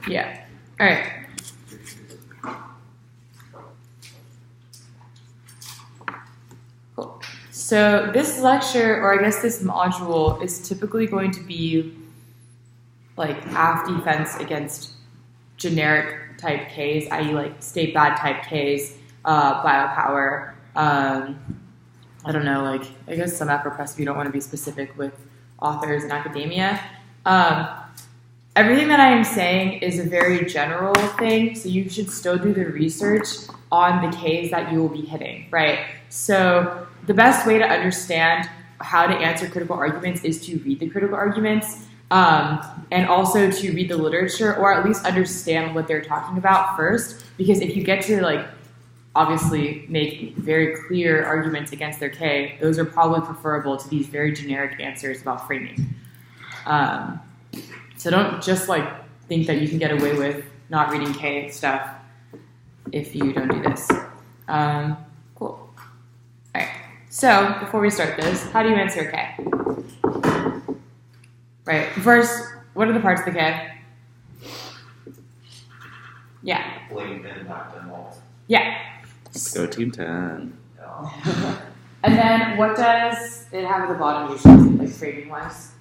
Yeah. All right. Cool. So this lecture, or I guess this module, is typically going to be like half defense against generic type Ks, i.e. like state bad type Ks, biopower. I don't know, like I guess some AfroPress if you don't want to be specific with authors in academia. Everything that I am saying is a very general thing, so you should still do the research on the Ks that you will be hitting, right? So the best way to understand how to answer critical arguments is to read the critical arguments, and also to read the literature, or at least understand what they're talking about first, because if you get to like obviously make very clear arguments against their K, those are probably preferable to these very generic answers about framing. So don't just like think that you can get away with not reading K stuff if you don't do this. Cool. All right. So before we start this, how do you answer a K? Right. First, what are the parts of the K? Yeah. Blame impact and vault. Yeah. Let's go Team 10. Yeah. And then what does it have at the bottom usually, like framing wise?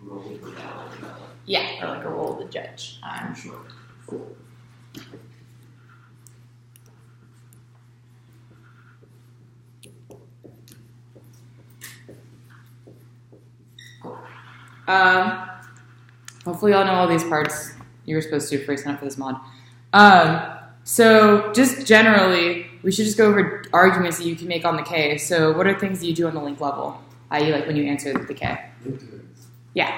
Roll the ballot. Yeah, or like a roll of the judge. I'm sure. Hopefully y'all know all these parts you were supposed to before you sign up for this mod. So just generally, we should just go over arguments that you can make on the K. So what are things that you do on the link level, i.e. like when you answer the K? Yeah.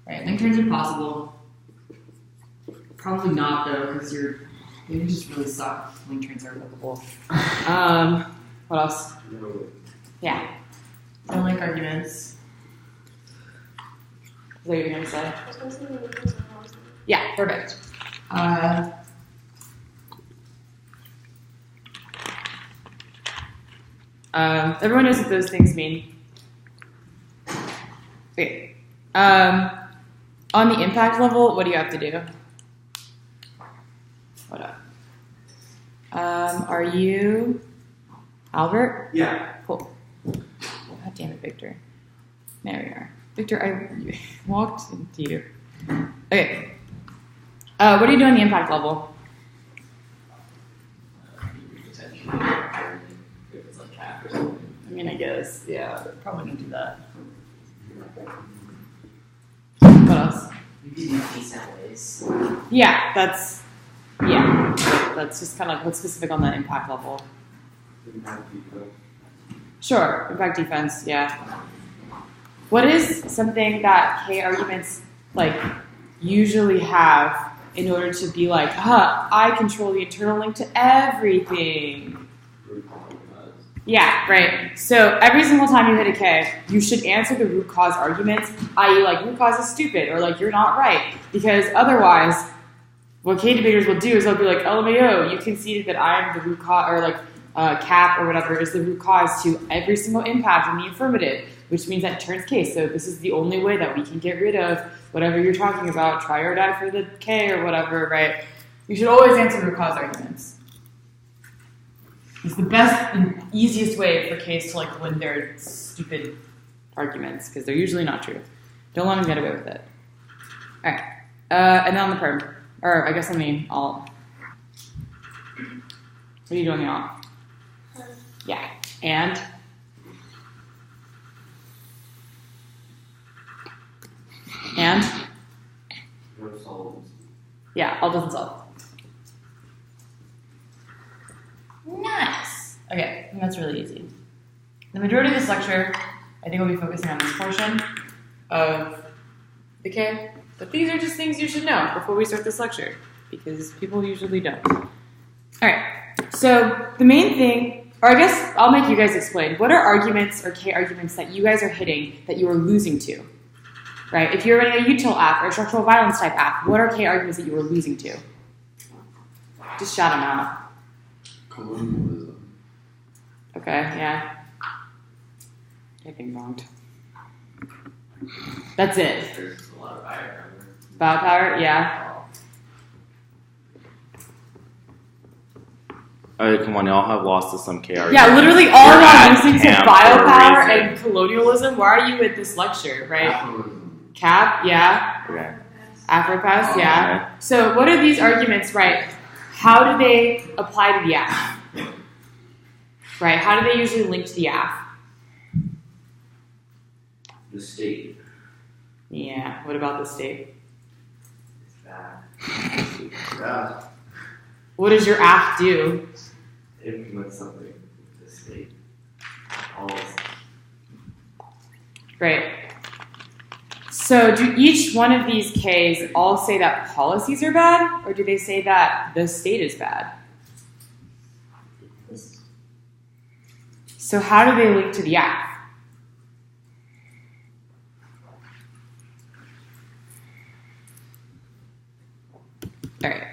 Right, link turns are possible. Probably not though, because they just really suck. Link turns are applicable. What else? Yeah. No link arguments. Is that what you're going to say? Yeah, perfect. Everyone knows what those things mean. Okay. On the impact level, what do you have to do? What up? Are you Albert? Yeah. Cool. God damn it, Victor. There we are. Victor, I walked into you. Okay. What do you do on the impact level? I mean, I guess, yeah, probably gonna do that. What else? You can do decent ways. Yeah, that's just kind of like what's specific on the impact level. Sure, impact defense, yeah. What is something that K arguments like usually have in order to be like, I control the internal link to everything? Yeah, right. So every single time you hit a K, you should answer the root cause arguments, i.e. like root cause is stupid or like you're not right. Because otherwise, what K debaters will do is they'll be like, LMAO, you conceded that I'm the root cause, or like cap or whatever is the root cause to every single impact in the affirmative, which means that turns case. So this is the only way that we can get rid of whatever you're talking about, try or die for the K or whatever, right? You should always answer root cause arguments. It's the best and easiest way for Ks to like win their stupid arguments, because they're usually not true. Don't let them get away with it. All right. And then on the perm, or I guess on the alt. What are you doing on the alt? Yeah. And? And? Yeah, alt doesn't solve. Nice. Okay, and that's really easy. The majority of this lecture, I think we'll be focusing on this portion of the K, but these are just things you should know before we start this lecture, because people usually don't. All right, so the main thing, or I guess I'll make you guys explain, what are arguments or K arguments that you guys are hitting that you are losing to? Right, if you're running a util app or a structural violence type app, what are K arguments that you are losing to? Just shout them out. Colonialism. Okay, yeah. Getting wronged. That's it. There's a lot of irony. Biopower, yeah. Oh, come on, y'all have lost to some KR. Yeah, literally all You're of at our things are camp for a biopower reason. and colonialism. Why are you at this lecture, right? Capitalism. Cap, yeah. Okay. Afropass, yeah. Okay. So what are these arguments, right? How do they apply to the app? Right, how do they usually link to the app? The state Yeah, what about the state? is bad. Yeah. What does your app do? Implement something with the state. Always. Right. So do each one of these Ks all say that policies are bad, or do they say that the state is bad? So how do they link to the app? All right.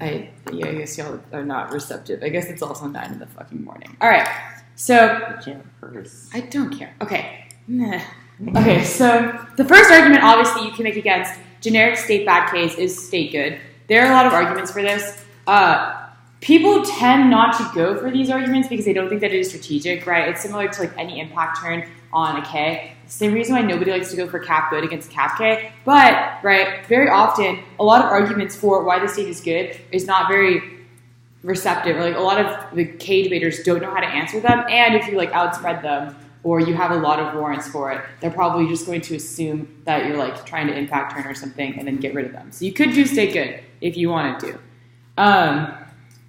I guess y'all are not receptive. I guess it's also 9 in the fucking morning. All right. So You can't curse. I don't care. Okay. Nah. Okay, so the first argument, obviously, you can make against generic state bad case is state good. There are a lot of arguments for this. People tend not to go for these arguments because they don't think that it is strategic, right? It's similar to like any impact turn on a K. Same reason why nobody likes to go for cap good against cap K. But, right, very often, a lot of arguments for why the state is good is not very receptive. Like a lot of the K debaters don't know how to answer them, and if you like outspread them or you have a lot of warrants for it, they're probably just going to assume that you're like trying to impact turn or something and then get rid of them. So you could do state good if you wanted to.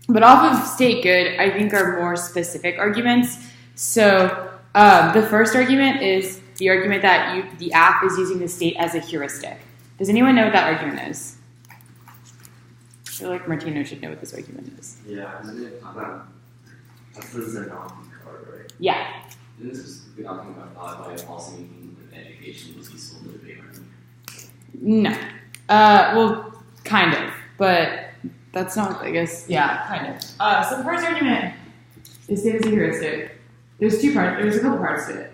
But off of state good, I think are more specific arguments. So the first argument is the argument that the app is using the state as a heuristic. Does anyone know what that argument is? I feel like Martino should know what this argument is. Yeah, isn't it about that's the Zenati card, right? Yeah. Isn't this specifically talking about why policymaking and education is useful to debate? No. Well, kind of, but that's not, I guess, yeah, kind of. So the first argument is state as a heuristic. There's two parts, there's a couple parts to it.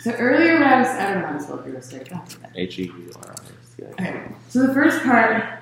So earlier when I don't know how to spell heuristic. HEURIS. Okay, so the first part,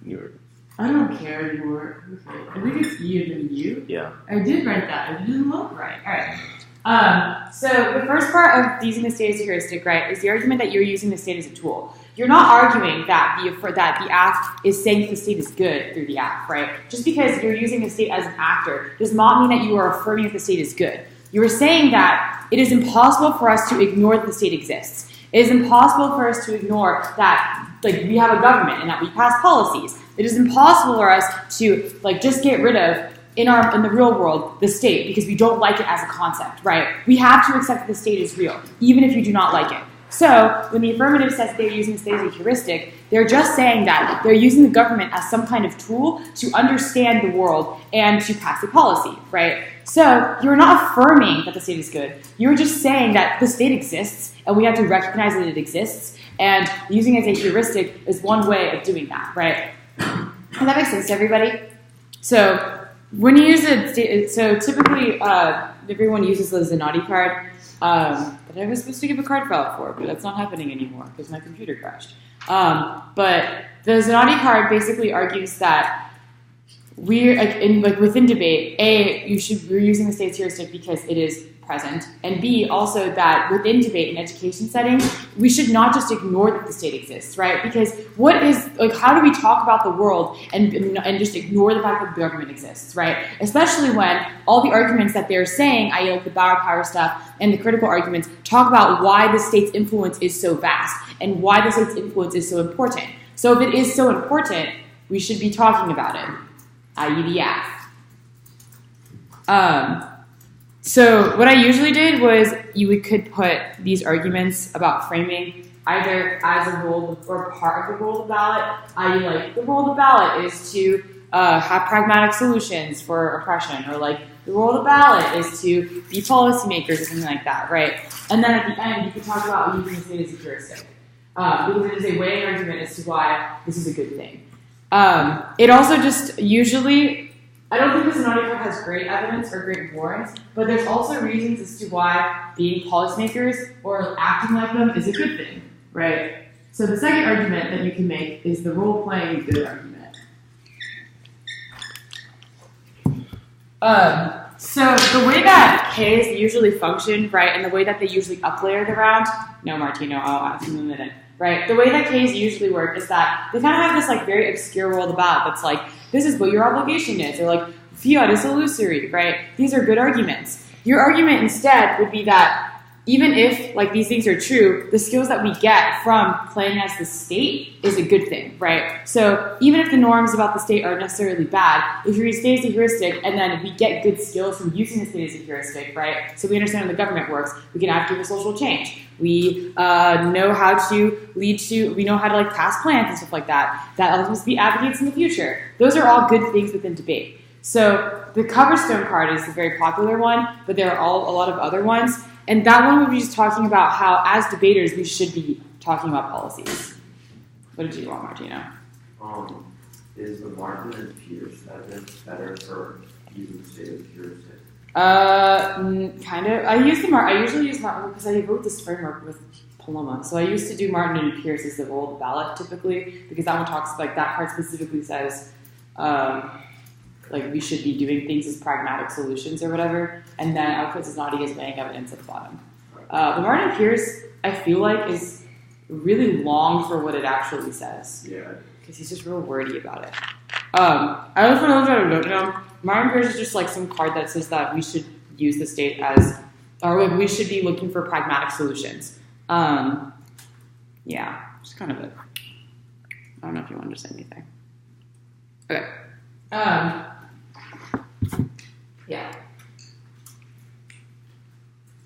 You're, I don't care anymore. Okay. I think it's E and then U. yeah. I did write that. I didn't look right. All right. So the first part of using the state as a heuristic, right, is the argument that you're using the state as a tool. You're not arguing that the act is saying that the state is good through the act, right? Just because you're using the state as an actor does not mean that you are affirming that the state is good. You are saying that it is impossible for us to ignore that the state exists. It is impossible for us to ignore that, like, we have a government and that we pass policies. It is impossible for us to, like, just get rid of in the real world the state because we don't like it as a concept, right? We have to accept that the state is real, even if you do not like it. So when the affirmative says they're using the state as a heuristic, they're just saying that they're using the government as some kind of tool to understand the world and to pass a policy, right? So you're not affirming that the state is good. You're just saying that the state exists and we have to recognize that it exists, and using it as a heuristic is one way of doing that, right? Does that make sense to everybody? So when you use it, so typically everyone uses the Zenati card that I was supposed to give a card file for, but that's not happening anymore because my computer crashed. But the Zenati card basically argues that within debate, A, we're using the state's heuristic because it is present, and B, also that within debate in education settings, we should not just ignore that the state exists, right? Because how do we talk about the world and just ignore the fact that the government exists, right? Especially when all the arguments that they're saying, i.e. like the power stuff and the critical arguments, talk about why the state's influence is so vast and why the state's influence is so important. So if it is so important, we should be talking about it, i.e. the act. So what I usually did was could put these arguments about framing either as a role or part of the role of the ballot, i.e. like the role of the ballot is to have pragmatic solutions for oppression, or like the role of the ballot is to be policymakers or something like that, right? And then at the end, you can talk about using the state as a heuristic, because it is a weighing argument as to why this is a good thing. It also just usually I don't think the Sonati Court has great evidence or great warrants, but there's also reasons as to why being policymakers or acting like them is a good thing, right? So the second argument that you can make is the role-playing good argument. So the way that Ks usually function, right, and the way that they usually uplayer the round, no, Martino, I'll ask you in a minute, right? The way that Ks usually work is that they kind of have this like very obscure world about that's like, this is what your obligation is, or like, fiat is illusory, right? These are good arguments. Your argument instead would be that even if like these things are true, the skills that we get from playing as the state is a good thing, right? So even if the norms about the state aren't necessarily bad, if you use state as a heuristic and then we get good skills from using the state as a heuristic, right? So we understand how the government works. We can advocate for social change. We know how to we know how to like pass plans and stuff like that. That allows us to be advocates in the future. Those are all good things within debate. So the Coverstone card is a very popular one, but there are a lot of other ones. And that one would be just talking about how, as debaters, we should be talking about policies. What did you want, Martino? Is the Martin and Pierce evidence better for using state as heuristic? Kind of. I usually use Martin because I wrote this framework with Paloma. So I used to do Martin and Pierce as the role of the ballot typically, because that one talks, like that part specifically says, like we should be doing things as pragmatic solutions or whatever, and then I'll put Zasnati as laying evidence at the bottom. But Martin Pierce, I feel like, is really long for what it actually says. Yeah. Because he's just real wordy about it. I don't know for those that don't know, Martin Pierce is just like some card that says that we should use the state as, or like we should be looking for pragmatic solutions. Yeah, just kind of it. I don't know if you want to say anything. Okay. Yeah.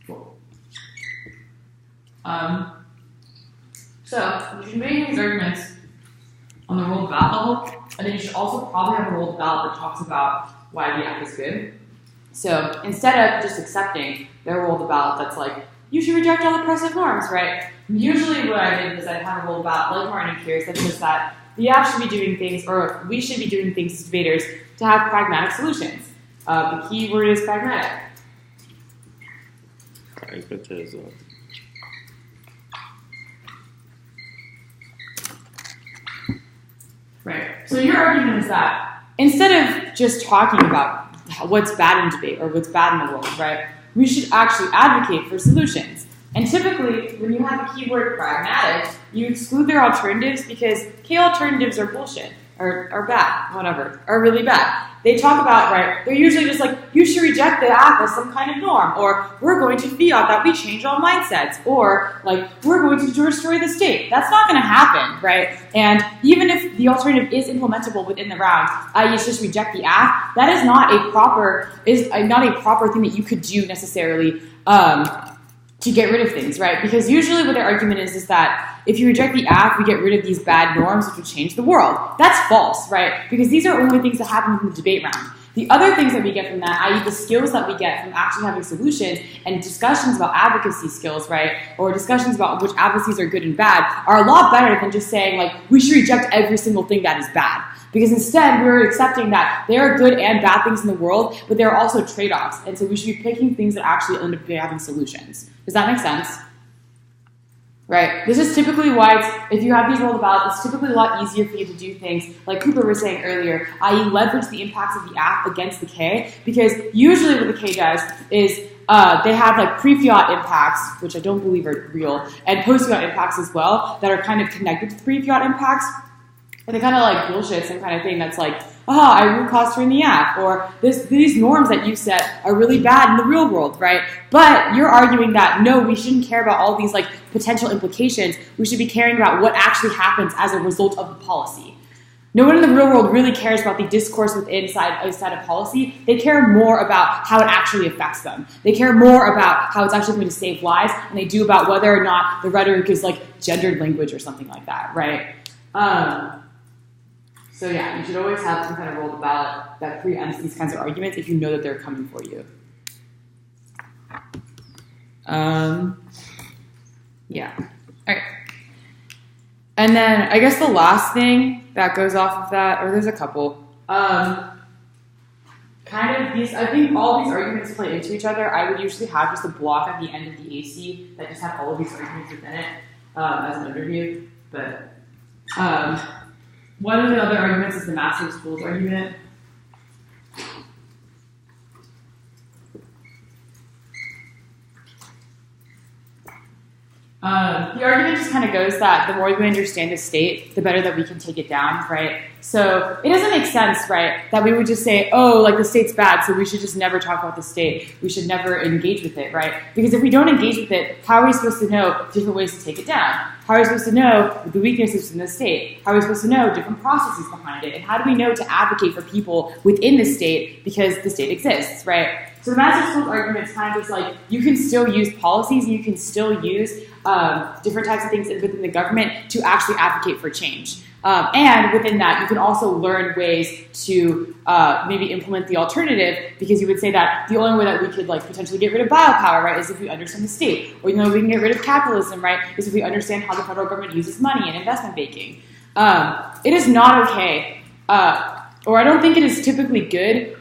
Cool. So you should make these arguments on the rule of ballot level, and then you should also probably have a rule of ballot that talks about why the act is good. So instead of just accepting their rule of ballot that's like, you should reject all oppressive norms, right? Usually what I did is I'd have a rule of ballot like Martin and Pierce that says that the act should be doing things, or we should be doing things as debaters to have pragmatic solutions. The key word is pragmatic. Pragmatism. Right. So your argument is that instead of just talking about what's bad in debate or what's bad in the world, right, we should actually advocate for solutions. And typically, when you have the keyword pragmatic, you exclude their alternatives because K alternatives are bullshit, or bad, whatever, are really bad. They talk about, right, they're usually just like, you should reject the act as some kind of norm, or we're going to fiat that we change all mindsets, or like, we're going to destroy the state. That's not going to happen, right? And even if the alternative is implementable within the round, i.e. just reject the act, that is not a proper thing that you could do necessarily to get rid of things, right? Because usually what their argument is that if you reject the act, we get rid of these bad norms which would change the world. That's false, right? Because these are only things that happen in the debate round. The other things that we get from that, i.e. the skills that we get from actually having solutions and discussions about advocacy skills, right? Or discussions about which advocacies are good and bad are a lot better than just saying, like, we should reject every single thing that is bad. Because instead, we're accepting that there are good and bad things in the world, but there are also trade-offs. And so we should be picking things that actually end up having solutions. Does that make sense? Right? This is typically why if you have these rolled about, it's typically a lot easier for you to do things like Cooper was saying earlier, i.e. leverage the impacts of the act against the K, because usually what the K does is they have like pre-fiat impacts, which I don't believe are real, and post-fiat impacts as well, that are kind of connected to pre-fiat impacts. And they kind of like bullshit some kind of thing that's like, I root cause in the act, or these norms that you set are really bad in the real world, right? But you're arguing that, no, we shouldn't care about all these like potential implications. We should be caring about what actually happens as a result of the policy. No one in the real world really cares about the discourse inside of policy. They care more about how it actually affects them. They care more about how it's actually going to save lives than they do about whether or not the rhetoric is like gendered language or something like that, right? So yeah, you should always have some kind of rolled ballot that preempts these kinds of arguments if you know that they're coming for you. Yeah. All right. And then I guess the last thing that goes off of that, or there's a couple, kind of these, I think all these arguments play into each other. I would usually have just a block at the end of the AC that just had all of these arguments within it as an overview. But one of the other arguments is the massive schools argument. The argument just kind of goes that the more we understand the state, the better that we can take it down, right? So it doesn't make sense, right, that we would just say, oh, like the state's bad, so we should just never talk about the state. We should never engage with it, right? Because if we don't engage with it, how are we supposed to know different ways to take it down? How are we supposed to know the weaknesses in the state? How are we supposed to know different processes behind it? And how do we know to advocate for people within the state because the state exists, right? So the massive schools argument is kind of just like, you can still use policies, and you can still use different types of things within the government to actually advocate for change. And within that, you can also learn ways to maybe implement the alternative, because you would say that the only way that we could like potentially get rid of biopower, right, is if we understand the state. Or we can get rid of capitalism, right, is if we understand how the federal government uses money and investment banking. It is not okay, or I don't think it is typically good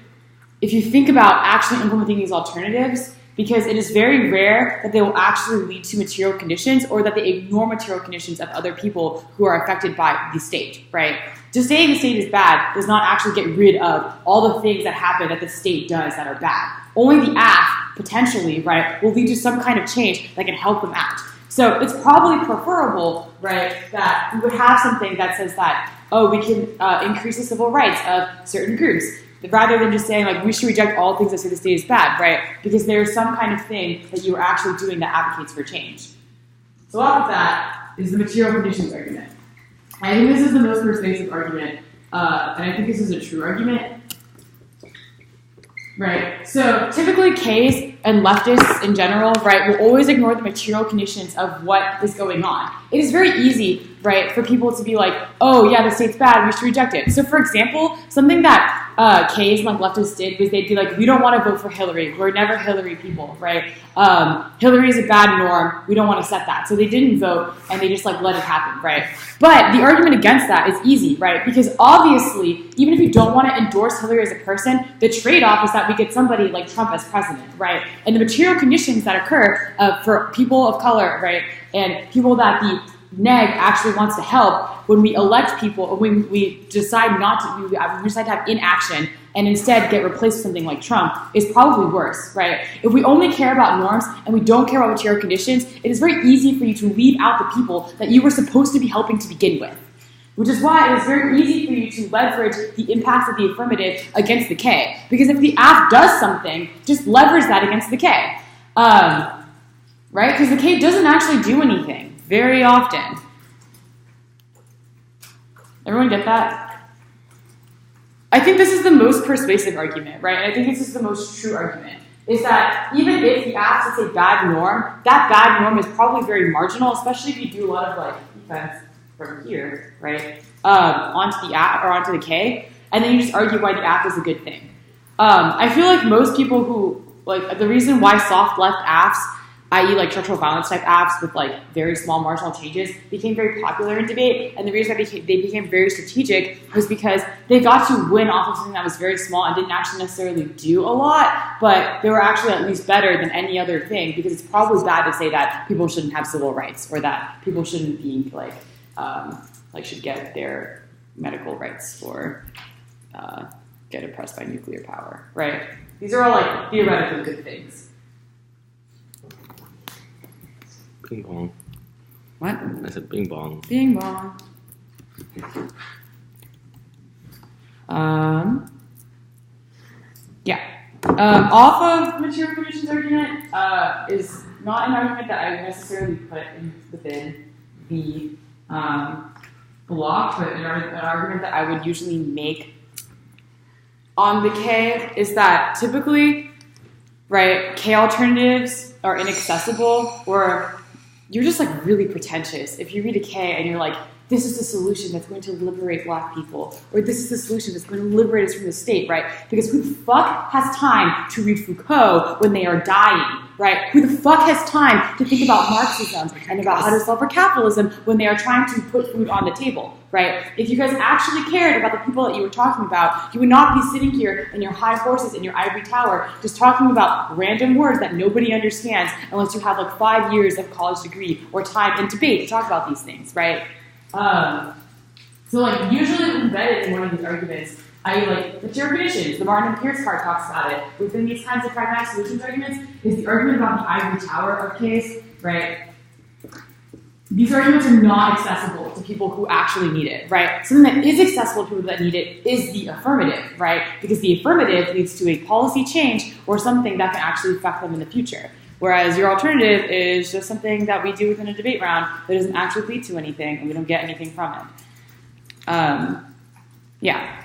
if you think about actually implementing these alternatives, because it is very rare that they will actually lead to material conditions or that they ignore material conditions of other people who are affected by the state, right? Just saying the state is bad does not actually get rid of all the things that happen that the state does that are bad. Only the act, potentially, right, will lead to some kind of change that can help them out. So it's probably preferable, right, that we would have something that says that, oh, we can increase the civil rights of certain groups, rather than just saying, like, we should reject all things that say the state is bad, right? Because there's some kind of thing that you are actually doing that advocates for change. So off of that is the material conditions argument. I think this is the most persuasive argument, and I think this is a true argument. Right, so typically Ks and leftists in general, right, will always ignore the material conditions of what is going on. It is very easy, right, for people to be like, oh yeah, the state's bad, we should reject it. So for example, something that Ks and like leftists did was they'd be like, we don't want to vote for Hillary, we're never Hillary people, right? Hillary is a bad norm, we don't want to set that. So they didn't vote and they just like let it happen, right? But the argument against that is easy, right? Because obviously, even if you don't want to endorse Hillary as a person, the trade-off is that we get somebody like Trump as president, right? And the material conditions that occur for people of color, right, and people that the neg actually wants to help, when we elect people, or when we decide not to, we decide to have inaction and instead get replaced with something like Trump, is probably worse, right? If we only care about norms and we don't care about material conditions, it is very easy for you to leave out the people that you were supposed to be helping to begin with. Which is why it is very easy for you to leverage the impacts of the affirmative against the K. Because if the AF does something, just leverage that against the K. Right? Because the K doesn't actually do anything very often. Everyone get that? I think this is the most persuasive argument, right? And I think this is the most true argument, is that even if the AF is a bad norm, that bad norm is probably very marginal, especially if you do a lot of like defense from here, right, onto the AF or onto the K, and then you just argue why the AF is a good thing. I feel like most people who, like, the reason why soft left AFs, i.e. like structural violence type AFs with like very small marginal changes, became very popular in debate, and the reason that they became very strategic was because they got to win off of something that was very small and didn't actually necessarily do a lot, but they were actually at least better than any other thing, because it's probably bad to say that people shouldn't have civil rights, or that people shouldn't be like should get their medical rights, or get oppressed by nuclear power, right? These are all like theoretically good things. Bing bong. What? I said bing bong. Bing bong. Yeah. Off of material conditions argument is not an argument that I necessarily put within the block, but an argument that I would usually make on the K is that typically, right, K alternatives are inaccessible, or you're just like really pretentious. If you read a K and you're like, this is the solution that's going to liberate black people, or this is the solution that's going to liberate us from the state, right? Because who the fuck has time to read Foucault when they are dying, right? Who the fuck has time to think about Marxism and about how to solve for capitalism when they are trying to put food on the table, right? If you guys actually cared about the people that you were talking about, you would not be sitting here in your high horses in your ivory tower just talking about random words that nobody understands unless you have like 5 years of college degree or time and debate to talk about these things, right? So like usually embedded in one of these arguments, i.e. like material conditions, the Martin and Pierce part talks about it. Within these kinds of pragmatic solutions arguments is the argument about the ivory tower of case, right? These arguments are not accessible to people who actually need it, right? Something that is accessible to people that need it is the affirmative, right? Because the affirmative leads to a policy change or something that can actually affect them in the future. Whereas your alternative is just something that we do within a debate round that doesn't actually lead to anything and we don't get anything from it. Yeah.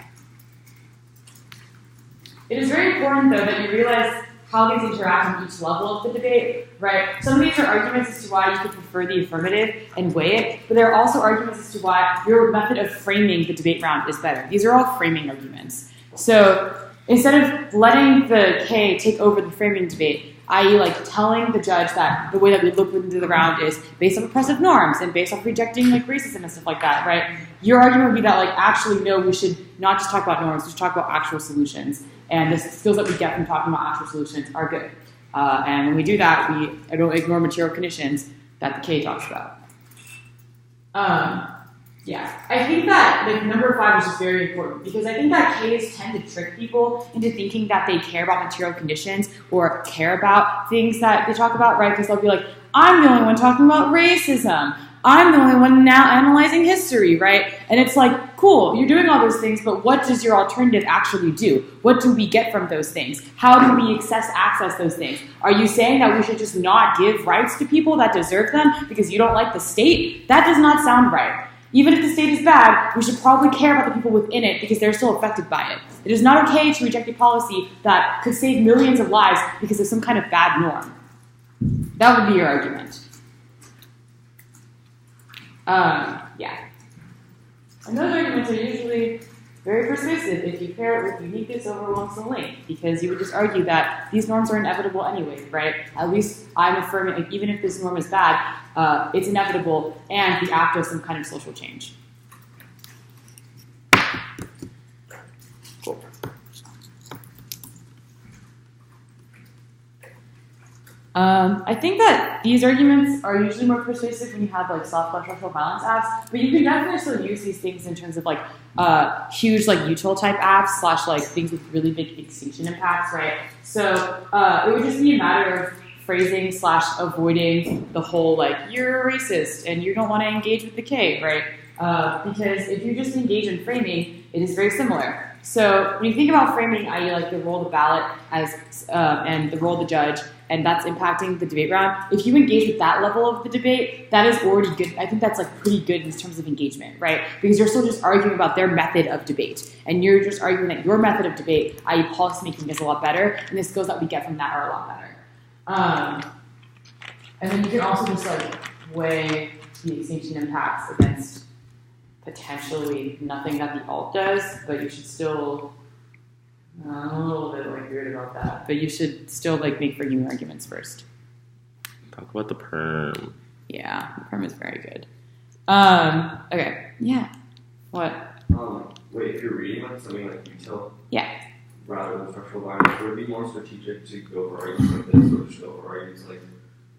It is very important, though, that you realize how these interact on each level of the debate, right? Some of these are arguments as to why you could prefer the affirmative and weigh it, but there are also arguments as to why your method of framing the debate round is better. These are all framing arguments. So instead of letting the K take over the framing debate, i.e. like telling the judge that the way that we look into the round is based on oppressive norms and based on rejecting like racism and stuff like that, right? Your argument would be that like actually no, we should not just talk about norms, we should talk about actual solutions. And the skills that we get from talking about actual solutions are good. And when we do that, we don't ignore material conditions that the K talks about. Yeah, I think that like number 5 is just very important because I think that Ks tend to trick people into thinking that they care about material conditions or care about things that they talk about, right? Because they'll be like, I'm the only one talking about racism. I'm the only one now analyzing history, right? And it's like, cool, you're doing all those things, but what does your alternative actually do? What do we get from those things? How do we access those things? Are you saying that we should just not give rights to people that deserve them because you don't like the state? That does not sound right. Even if the state is bad, we should probably care about the people within it because they're still affected by it. It is not okay to reject a policy that could save millions of lives because of some kind of bad norm. That would be your argument. Yeah. And those arguments are usually very persuasive if you pair it with uniqueness over length and length, because you would just argue that these norms are inevitable anyway, right? At least I'm affirming, like, even if this norm is bad, it's inevitable and the act of some kind of social change. Cool. I think that these arguments are usually more persuasive when you have like soft structural violence apps, but you can definitely still use these things in terms of like huge like util type apps / like things with really big extinction impacts, right? So it would just be a matter of phrasing / avoiding the whole like you're a racist and you don't want to engage with the K, right? Because if you just engage in framing, it is very similar. So when you think about framing, i.e. like the role of the ballot as and the role of the judge, and that's impacting the debate round, if you engage with that level of the debate, that is already good. I think that's like pretty good in terms of engagement, right? Because you're still just arguing about their method of debate. And you're just arguing that your method of debate, i.e. policymaking, is a lot better, and the skills that we get from that are a lot better. And then you can also just like weigh the extinction impacts against potentially nothing that the alt does, but you should still... I'm a little bit like weird about that, but you should still like make argument arguments first. Talk about the perm. Yeah, the perm is very good. Okay, yeah. What? Wait, if you're reading like something like util, yeah, rather than structural violence, would it be more strategic to go for arguments like this, or just go for arguments like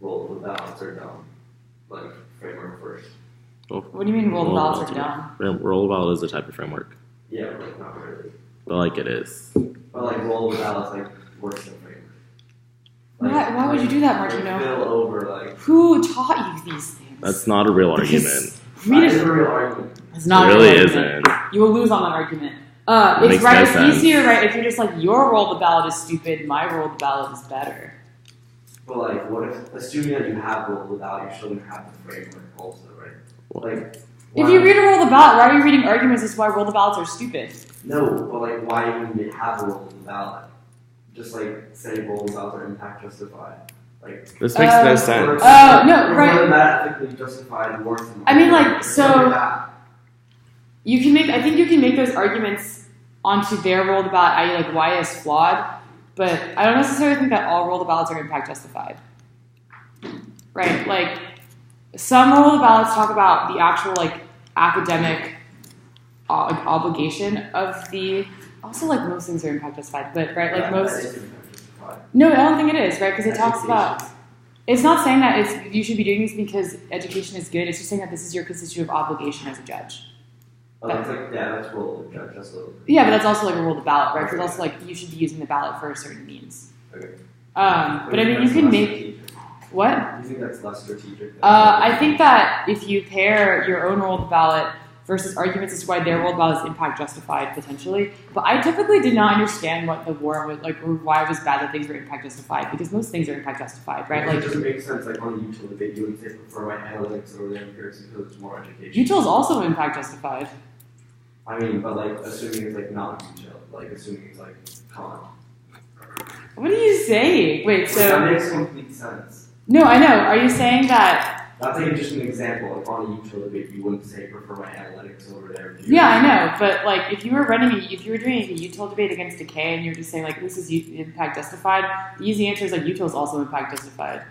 roll the balance or down, like framework first? Well, what do you mean roll the balance or down? Roll ball is a type of framework. Yeah, but like not really. But like it is. But like roll the balance like worse than framework. Like, Why would you do that, Martino? Fill over like. Who taught you these things? That's not a real argument. Read That is it. a real argument. It's not It a really real argument. isn't. You will lose on that argument. Makes It's right. no It's sense. easier, right? If you're just like your roll the ballot is stupid, my roll the ballot is better. But like, what if, assuming that you have roll the ballot, you still have the framework also, right? Like. If you read a roll the ballot, why are you reading arguments as to why roll the ballots are stupid? No, but like, why even have a roll the ballot? Just like say roll the ballot are impact justified. Like This makes no sense. Oh, no, right. More than that, ethically justified worse than I mean, like, or so- something like that. You can make. I think you can make those arguments onto their roll the ballot, i.e. like why is flawed. but I don't necessarily think that all roll the ballots are impact justified. Right? Like, some roll the ballots talk about the actual, like, academic obligation of the... Also, like, most things are impact justified, but, right, like, most... That is impact justified. No, I don't think it is, right? Because it talks Education. about... It's not saying that you should be doing this because education is good. It's just saying that this is your constitutive obligation as a judge. Oh, that's like, yeah, that's role of the judge. That's what. Yeah, but that's also like a rule of the ballot, right? Because also like you should be using the ballot for a certain means. Okay. But I mean, you can make what? You think that's less strategic? I think that if you pair your own roll of the ballot versus arguments as to why their roll of the ballot is impact justified potentially, but I typically did not understand what the war was like or why it was bad that things were impact justified because most things are impact justified, right? Like it just makes sense. Like on the util debate, you would say prefer my analytics over the empirics because it's more education. util is also impact justified. I mean, but like assuming it's like not util, like assuming it's like con. What are you saying? Wait, so That makes complete sense. no, I know. Are you saying that? That's like just an example. Like on a util debate, you wouldn't say prefer my analytics over there. Yeah, I know. But like, if you were doing a util debate against decay, and you're just saying like this is impact justified, the easy answer is like util is also impact justified.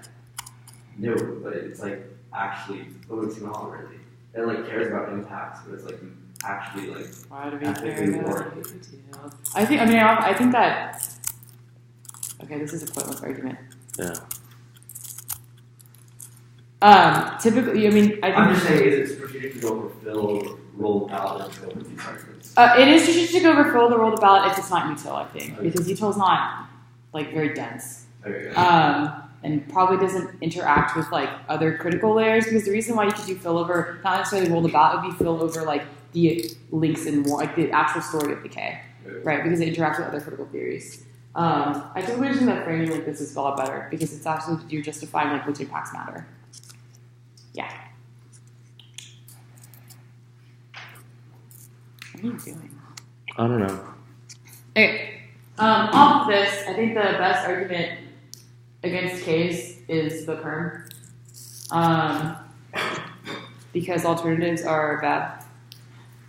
No, but it's like actually, oh, it's not really. It like cares about impacts, but it's like actually like. Why do we ethically care more. about util? I think that. Okay, this is a pointless argument. Yeah. Typically, I mean, I think I'm just saying, is it strategic to go for fill, roll ballot, and go with these arguments? it is strategic to overfill the roll of the ballot if it's not util, I think, because util is not like very dense. Okay. And probably doesn't interact with like other critical layers because the reason why you could do fill over, not necessarily roll the ballot, would be fill over like the links and more like the actual story of decay, right? Because it interacts with other critical theories. I typically think that framing like this is a lot better because it's actually you're justifying like which impacts matter. Yeah. What are you doing? I don't know. Okay. Off of this, I think the best argument against case is the perm. Because alternatives are bad.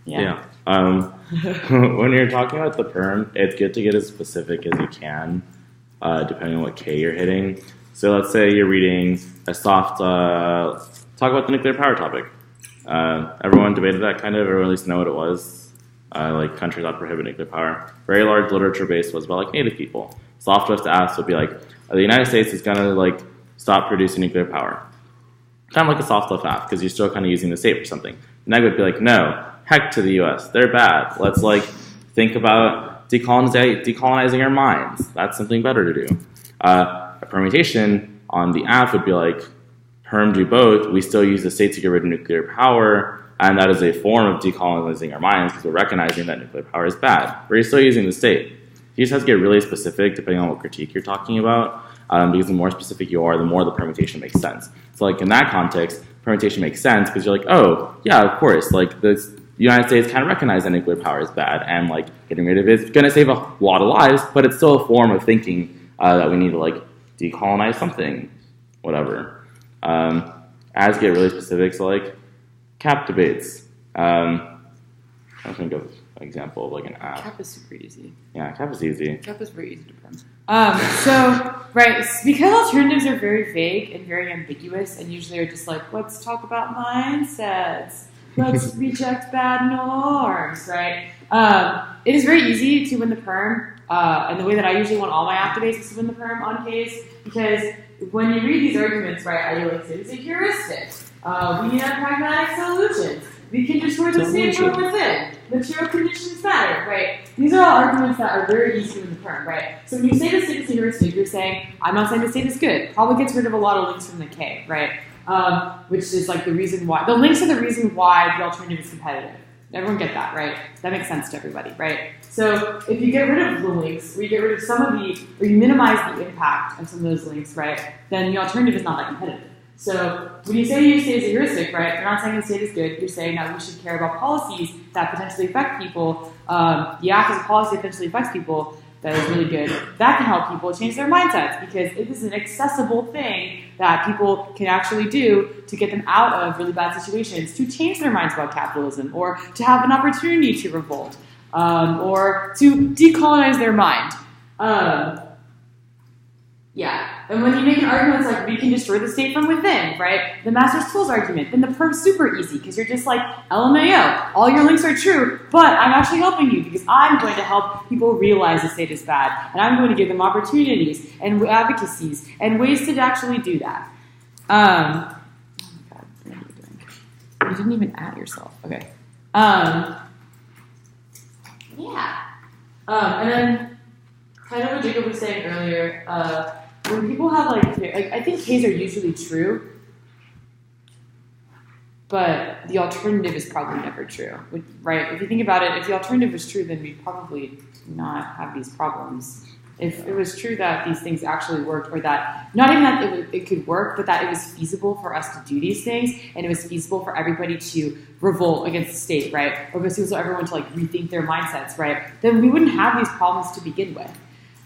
Yeah. When you're talking about the perm, it's good to get as specific as you can, depending on what K you're hitting. So let's say you're reading a soft, talk about the nuclear power topic. Everyone debated that kind of, or at least know what it was. Like countries that prohibit nuclear power. Very large literature base was about like Native people. Soft was to ask would be like, the United States is gonna like stop producing nuclear power. Kind of like a soft left half, because you're still kind of using the state for something. Neg would be like, no, heck to the US, they're bad. Let's like think about decolonizing our minds. That's something better to do. A permutation on the app would be like, perm do both, we still use the state to get rid of nuclear power, and that is a form of decolonizing our minds because we're recognizing that nuclear power is bad. But you're still using the state. You just have to get really specific depending on what critique you're talking about, because the more specific you are, the more the permutation makes sense. So like in that context, permutation makes sense because you're like, oh, yeah, of course, like the United States kind of recognize that nuclear power is bad, and like getting rid of it is going to save a lot of lives, but it's still a form of thinking that we need to like decolonize something, whatever. As you get really specific, so like cap debates. I'm think of an example of like an app. Cap is super easy. Yeah, cap is easy. Cap is very easy to perm. Right, because alternatives are very vague and very ambiguous, and usually are just like, let's talk about mindsets. Let's reject bad norms, right? It is very easy to win the perm, and the way that I usually want all my app debates is to win the perm on case, because when you read these arguments, right, I like, it's a heuristic. We have pragmatic solutions. We can destroy the state from within. Material conditions matter, right? These are all arguments that are very easy to win the perm, right? So when you say the state is a heuristic, you're saying, I'm not saying the state is good. Probably gets rid of a lot of links from the K, right? Which is like the reason why. The links are the reason why the alternative is competitive. Everyone get that, right? That makes sense to everybody, right? So if you get rid of the links, or you get rid of some of the, or you minimize the impact of some of those links, right, then the alternative is not that competitive. So when you say you state is a heuristic, right, you're not saying the state is good, you're saying that we should care about policies that potentially affect people. The act as a policy that potentially affects people that is really good. That can help people change their mindsets because it is an accessible thing that people can actually do to get them out of really bad situations, to change their minds about capitalism, or to have an opportunity to revolt, or to decolonize their mind. Yeah, and when you make an argument that's like, we can destroy the state from within, right? The master's tools argument, then the perm's super easy because you're just like, LMAO, all your links are true, but I'm actually helping you because I'm going to help people realize the state is bad, and I'm going to give them opportunities and advocacies and ways to actually do that. Oh my God, what are you doing? You didn't even add yourself. Okay. Yeah. And then, kind of what Jacob was saying earlier, when people have like, I think Ks are usually true, but the alternative is probably never true, right? If you think about it, if the alternative is true, then we'd probably not have these problems. If it was true that these things actually worked, or that, not even that it could work, but that it was feasible for us to do these things, and it was feasible for everybody to revolt against the state, right? Or it was feasible for everyone to like rethink their mindsets, right? Then we wouldn't have these problems to begin with.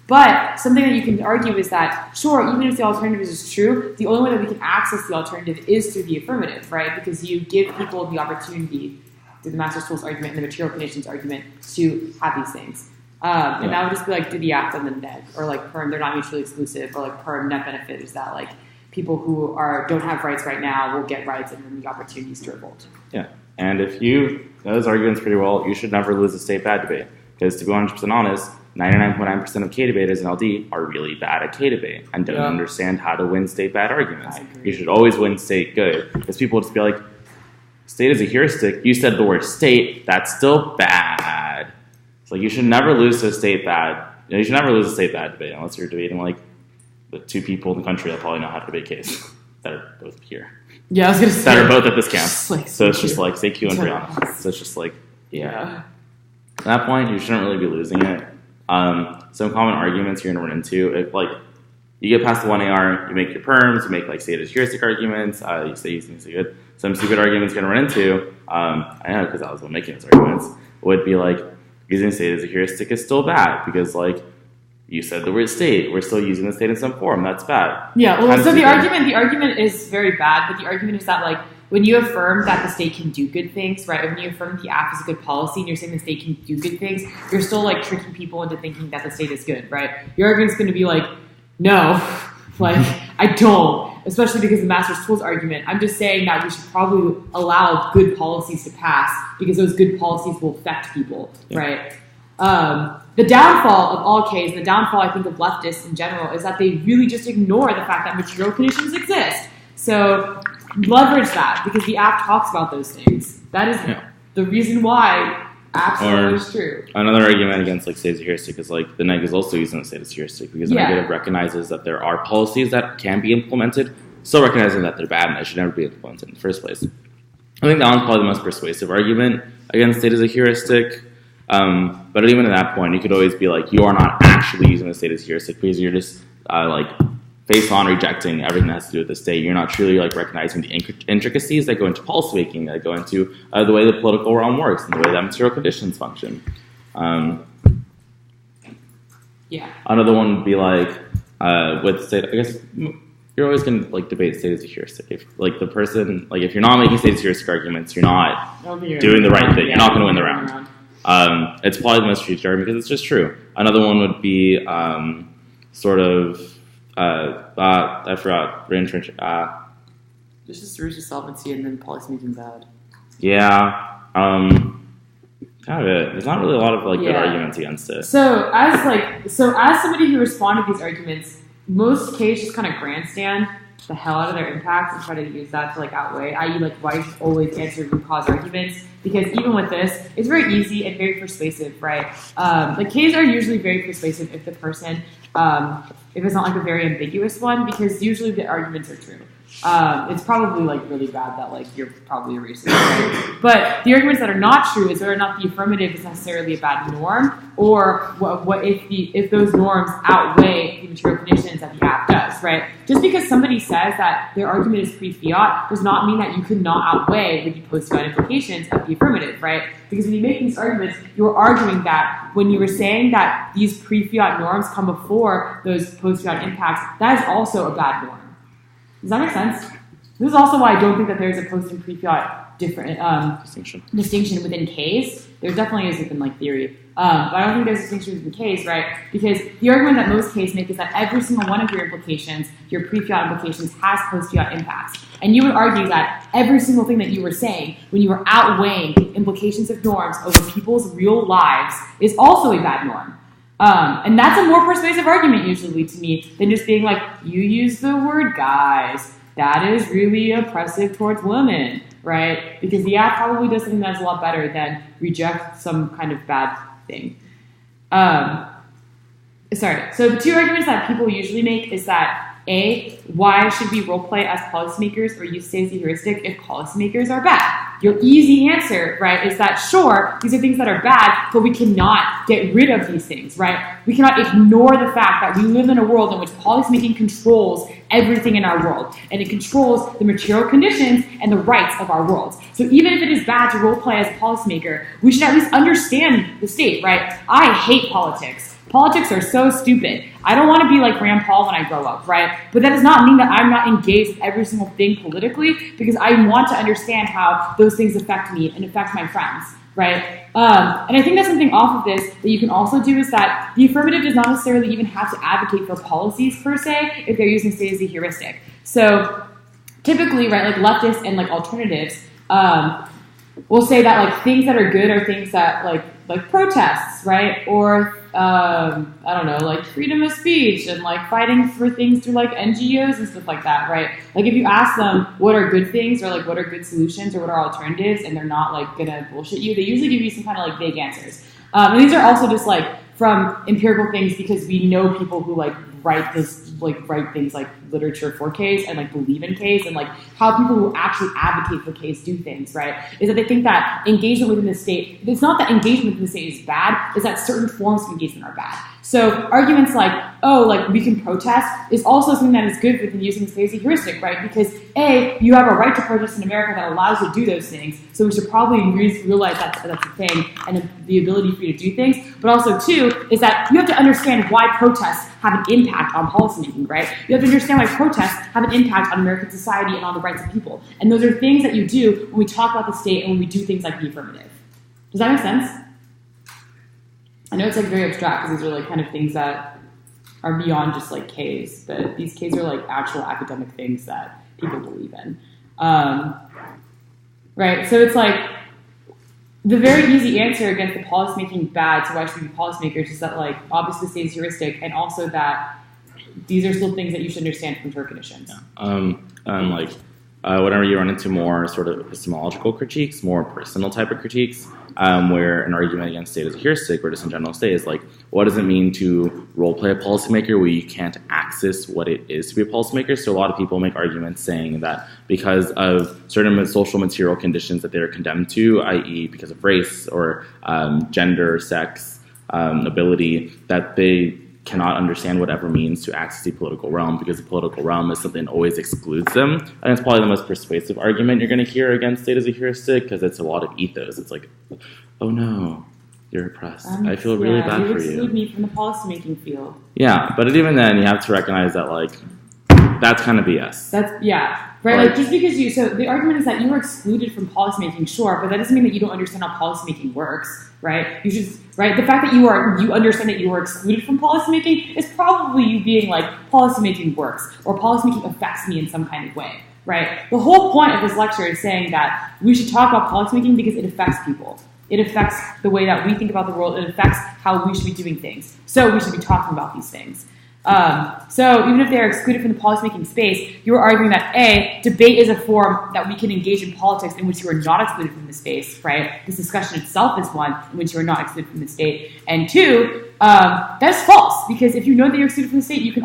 But something that you can argue is that, sure, even if the alternative is true, the only way that we can access the alternative is through the affirmative, right? Because you give people the opportunity, through the master's tools argument and the material conditions argument, to have these things. And that would just be like, do the apt and the net, or like perm, they're not mutually exclusive, or like perm net benefit is that like people who don't have rights right now will get rights and then the opportunities to revolt. Yeah, and if you know those arguments pretty well, you should never lose a state bad debate. Because to be 100% honest, 99.9% of K debaters in LD are really bad at K debate and don't understand how to win state bad arguments. You should always win state good. Because people will just be like, state is a heuristic. You said the word state, that's still bad. It's like you should never lose to a state bad. You should never lose a state bad debate unless you're debating like the two people in the country that probably know how to debate case that are both here. Yeah, I was gonna say that are both at this camp. Like, so it's just like say Q and Brianna. So it's just like At that point, you shouldn't really be losing it. Some common arguments you're gonna run into, if like you get past the 1AR, you make your perms, you make like state as heuristic arguments, you say these things are good. Some stupid arguments you're gonna run into, I know because I was the one making those arguments, would be like using state as a heuristic is still bad because like you said the word state, we're still using the state in some form, that's bad. Yeah, well, so the argument is very bad, but the argument is that like when you affirm that the state can do good things, right? When you affirm the app is a good policy and you're saying the state can do good things, you're still like tricking people into thinking that the state is good, right? Your argument's going to be like, no, like I don't, especially because the master's tools argument. I'm just saying that we should probably allow good policies to pass because those good policies will affect people, right? The downfall of all Ks, the downfall I think of leftists in general, is that they really just ignore the fact that material conditions exist. So leverage that because the app talks about those things. That is the reason why apps are always true. Another argument against like state as a heuristic is like the neg is also using the state as a heuristic because the negative recognizes that there are policies that can be implemented, still recognizing that they're bad and they should never be implemented in the first place. I think that one's probably the most persuasive argument against state as a heuristic. But even at that point, you could always be like, you are not actually using the state as heuristic because you're just like face on rejecting everything that has to do with the state. You're not truly like recognizing the intricacies that go into policymaking, that go into the way the political realm works and the way that material conditions function. Another one would be like with state. I guess you're always going to like debate state as a heuristic. If like the person, like if you're not making state as heuristic arguments, you're not doing the right thing. You're not going to win the round. It's probably the most strategic argument because it's just true. Another one would be I forgot. This is Roots of Solvency and then Policymaking bad. Yeah. Kind of it. There's not really a lot of like good arguments against it. So as somebody who responded to these arguments, most Ks just kind of grandstand the hell out of their impacts and try to use that to like outweigh, i.e. like why you should always answer root cause arguments, because even with this, it's very easy and very persuasive, right? Like Ks are usually very persuasive if the person, if it's not like a very ambiguous one, because usually the arguments are true. It's probably like really bad that like you're probably a racist, right? But the arguments that are not true is whether or not the affirmative is necessarily a bad norm, or what if those norms outweigh the material conditions that the app does, right? Just because somebody says that their argument is pre-fiat does not mean that you could not outweigh the post-fiat implications of the affirmative, right? Because when you make these arguments, you're arguing that when you were saying that these pre-fiat norms come before those post-fiat impacts, that is also a bad norm. Does that make sense? This is also why I don't think that there's a post and pre-fiat distinction within Ks. There definitely is within like theory, but I don't think there's a distinction within Ks, right? Because the argument that most Ks make is that every single one of your implications, your pre-fiat implications, has post-fiat impacts. And you would argue that every single thing that you were saying when you were outweighing implications of norms over people's real lives is also a bad norm. And that's a more persuasive argument usually to me than just being like, you use the word guys. That is really oppressive towards women, right? Because the app probably does something that's a lot better than reject some kind of bad thing. So the two arguments that people usually make is that A, why should we roleplay as policymakers or use say as a heuristic if policymakers are bad? Your easy answer, right, is that sure, these are things that are bad, but we cannot get rid of these things, right? We cannot ignore the fact that we live in a world in which policymaking controls everything in our world, and it controls the material conditions and the rights of our world. So even if it is bad to roleplay as a policymaker, we should at least understand the state, right? I hate politics. Politics are so stupid. I don't want to be like Rand Paul when I grow up, right? But that does not mean that I'm not engaged with every single thing politically, because I want to understand how those things affect me and affect my friends, right? And I think that's something off of this that you can also do is that the affirmative does not necessarily even have to advocate for policies per se if they're using say as a heuristic. So typically, right, like leftists and like alternatives will say that like things that are good are things that like protests, right? Or I don't know, like freedom of speech and like fighting for things through like NGOs and stuff like that, right? Like if you ask them what are good things or like what are good solutions or what are alternatives and they're not like gonna bullshit you, they usually give you some kind of like vague answers. And these are also just like from empirical things because we know people who like write things like literature for Ks and like believe in Ks and like how people who actually advocate for Ks do things, right? Is that they think that engagement within the state, it's not that engagement within the state is bad, it's that certain forms of engagement are bad. So arguments like, oh, like we can protest is also something that is good within using the state as a heuristic, right? Because A, you have a right to protest in America that allows you to do those things, so we should probably realize that's a thing and the ability for you to do things. But also, two, is that you have to understand why protests have an impact on policymaking, right? You have to understand why protests have an impact on American society and on the rights of people. And those are things that you do when we talk about the state and when we do things like the affirmative. Does that make sense? I know it's like very abstract because these are like kind of things that are beyond just like Ks, but these Ks are like actual academic things that people believe in. Right? So it's like the very easy answer against the policymaking bad, so why should we be policymakers, is that like obviously the state is heuristic, and also that these are still things that you should understand from material conditions. Yeah. Whenever you run into more sort of epistemological critiques, more personal type of critiques, where an argument against state as a heuristic or just in general state is like, what does it mean to role play a policymaker where you can't access what it is to be a policymaker? So a lot of people make arguments saying that because of certain social material conditions that they're condemned to, i.e. because of race or gender, sex, ability, that they cannot understand whatever means to access the political realm because the political realm is something that always excludes them. And it's probably the most persuasive argument you're going to hear against state as a heuristic because it's a lot of ethos. It's like, oh no, you're oppressed. I feel really bad for you. You exclude me from the policymaking field. Yeah, but even then, you have to recognize that like that's kind of BS. Right, like just because so the argument is that you were excluded from policymaking, sure, but that doesn't mean that you don't understand how policymaking works, right? You should, right, the fact that you understand that you were excluded from policymaking is probably you being like, policymaking works, or policymaking affects me in some kind of way, right? The whole point of this lecture is saying that we should talk about policymaking because it affects people. It affects the way that we think about the world, it affects how we should be doing things. So we should be talking about these things. So even if they're excluded from the policymaking space, you're arguing that A, debate is a form that we can engage in politics in which you are not excluded from the space, right? This discussion itself is one in which you are not excluded from the state. And two, that's false, because if you know that you're excluded from the state, you can,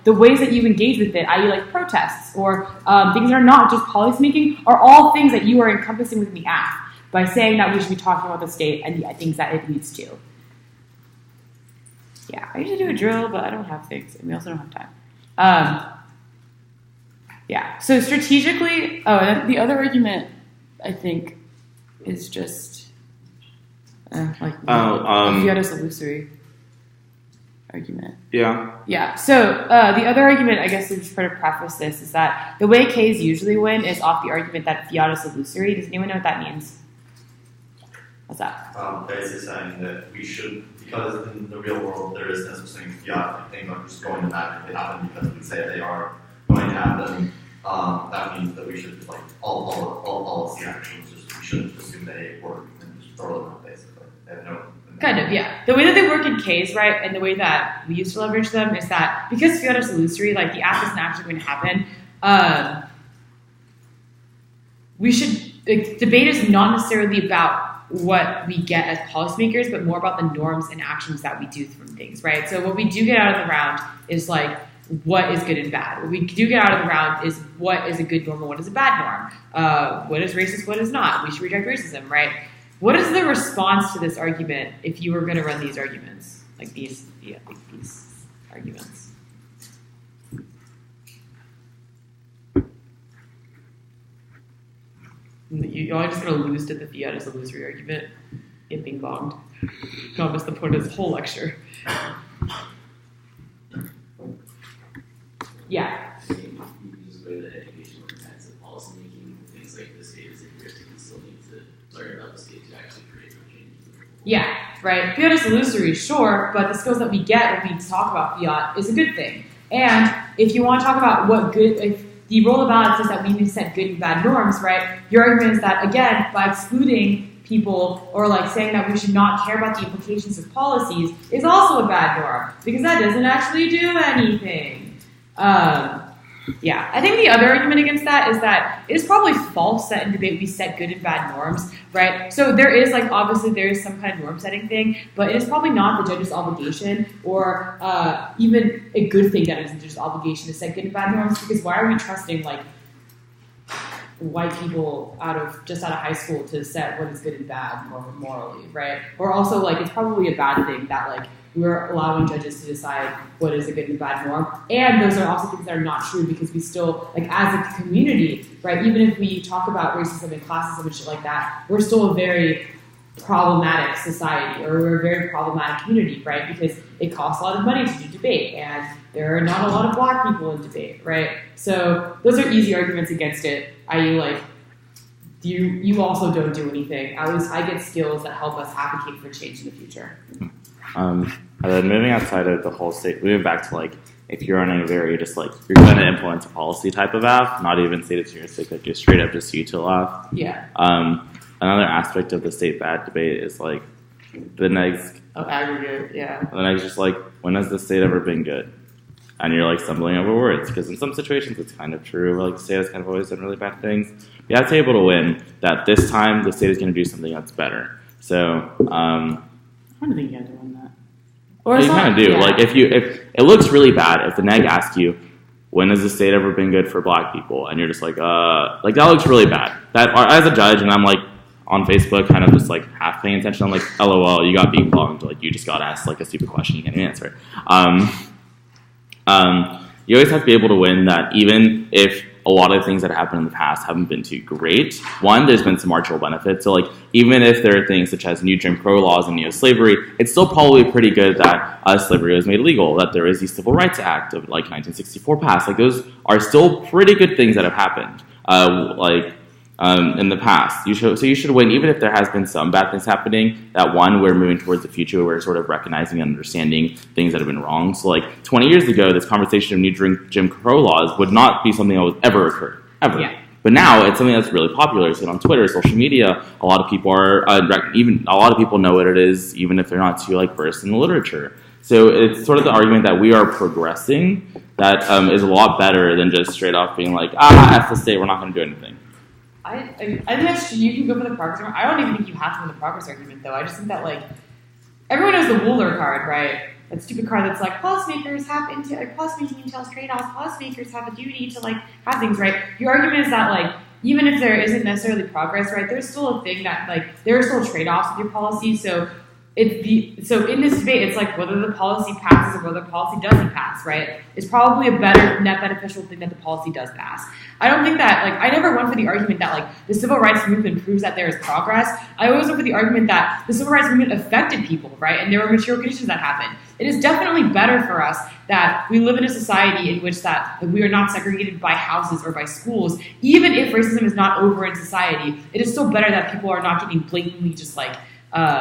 the ways that you engage with it, i.e. like protests or things that are not just policymaking, are all things that you are encompassing within the act by saying that we should be talking about the state and the things that it leads to. Yeah, I usually do a drill, but I don't have things, and we also don't have time. Yeah, so strategically, and the other argument, I think, is just, fiat is illusory. argument. Yeah. So the other argument, I guess, to just try to preface this, is that the way K's usually win is off the argument that fiat is illusory. Does anyone know what that means? What's that? Basically saying that we should, because in the real world there is no such thing as fiat, like things are just going to magically happen because we say they are going to happen. That means that we should, like, all policy actions, we shouldn't assume they work and just throw them out, basically. They have no. Kind of, yeah. The way that they work in K's, right, and the way that we used to leverage them is that because fiat is illusory, like the app isn't actually going to happen, we should, like, debate is not necessarily about what we get as policymakers, but more about the norms and actions that we do from things, right? So what we do get out of the round is like, what is good and bad? What we do get out of the round is what is a good norm and what is a bad norm. What is racist, what is not? We should reject racism, right? What is the response to this argument if you were going to run these arguments? Like these arguments. Y'all are just going to lose to the fiat is illusory argument. It being bonged. God, that's the point of this whole lecture. Yeah. You can just go to the educational impacts of policy making. Things like the state is interesting. You still need to learn about the state to actually create some changes. Yeah, right. Fiat is illusory, sure, but the skills that we get when we talk about fiat is a good thing. And if you want to talk about what good, if the role of balance is that we need to set good and bad norms, right? Your argument is that, again, by excluding people or like saying that we should not care about the implications of policies is also a bad norm because that doesn't actually do anything. Yeah, I think the other argument against that is that it is probably false that in debate we set good and bad norms, right? So there is like, obviously there is some kind of norm setting thing, but it is probably not the judge's obligation or even a good thing that it is the judge's obligation to set good and bad norms because why are we trusting like white people out of high school to set what is good and bad morally, right? Or also like it's probably a bad thing that like we're allowing judges to decide what is a good and bad norm. And those are also things that are not true because we still, like as a community, right, even if we talk about racism and classism and shit like that, we're still a very problematic society or we're a very problematic community, right? Because it costs a lot of money to do debate and there are not a lot of black people in debate, right? So those are easy arguments against it, i.e. like, you also don't do anything. At least I get skills that help us advocate for change in the future. And then moving outside of the whole state, moving back to like, if you're running a very just like, you're going to implement a policy type of app, not even state it's heuristic, like just straight up just util app. Yeah. Another aspect of the state bad debate is like the next. Oh, aggregate, yeah. The next just like, when has the state ever been good? And you're like stumbling over words because in some situations it's kind of true. Like the state has kind of always done really bad things. You have to be able to win that this time the state is going to do something that's better. So, I don't think you have to win that. Or you kind of do. Yeah. Like if it looks really bad, if the neg asks you, when has the state ever been good for black people? And you're just like that looks really bad. That as a judge, and I'm like on Facebook, kind of just like half paying attention. I'm like, LOL, you got being bombed. Like you just got asked like a stupid question, you can't answer. You always have to be able to win that, even if a lot of things that happened in the past haven't been too great. One, there's been some marginal benefits. So, like, even if there are things such as new Jim Crow laws and neo-slavery, it's still probably pretty good that slavery was made legal, that there is the Civil Rights Act of, like, 1964 passed. Like, those are still pretty good things that have happened, in the past. You should win, even if there has been some bad things happening, that one, we're moving towards the future, we're sort of recognizing and understanding things that have been wrong. So, like, 20 years ago, this conversation of new Jim Crow laws would not be something that would ever occur, ever. Yeah. But now it's something that's really popular. So on Twitter, social media, a lot of people are even a lot of people know what it is, even if they're not too like versed in the literature. So it's sort of the argument that we are progressing that is a lot better than just straight off being like, F the state, we're not going to do anything. I think that's, you can go for the progress argument. I don't even think you have to win the progress argument, though. I just think that, like, everyone knows the Wooler card, right? That stupid card that's like, policymakers policymaking entails trade-offs. Policymakers have a duty to, like, have things, right? Your argument is that, like, even if there isn't necessarily progress, right, there's still a thing that, like, there are still trade-offs with your policy. So so in this debate, it's like whether the policy passes or whether the policy doesn't pass, right? It's probably a better net beneficial thing that the policy does pass. I don't think that, I never went for the argument that, the civil rights movement proves that there is progress. I always went for the argument that the civil rights movement affected people, right? And there were material conditions that happened. It is definitely better for us that we live in a society in which that we are not segregated by houses or by schools. Even if racism is not over in society, it is still better that people are not getting blatantly just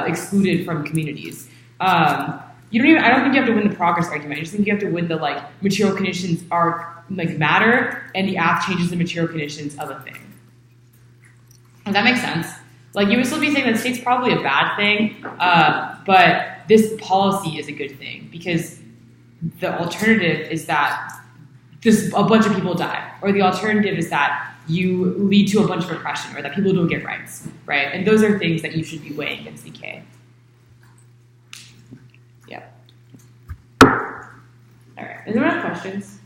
excluded from communities. I don't think you have to win the progress argument. I just think you have to win the material conditions are matter and the act changes the material conditions of a thing. Does that make sense? You would still be saying that state's probably a bad thing, but this policy is a good thing because the alternative is that a bunch of people die, or the alternative is that you lead to a bunch of oppression, or that people don't get rights, right? And those are things that you should be weighing against the K. Yeah. All right. Is there any questions?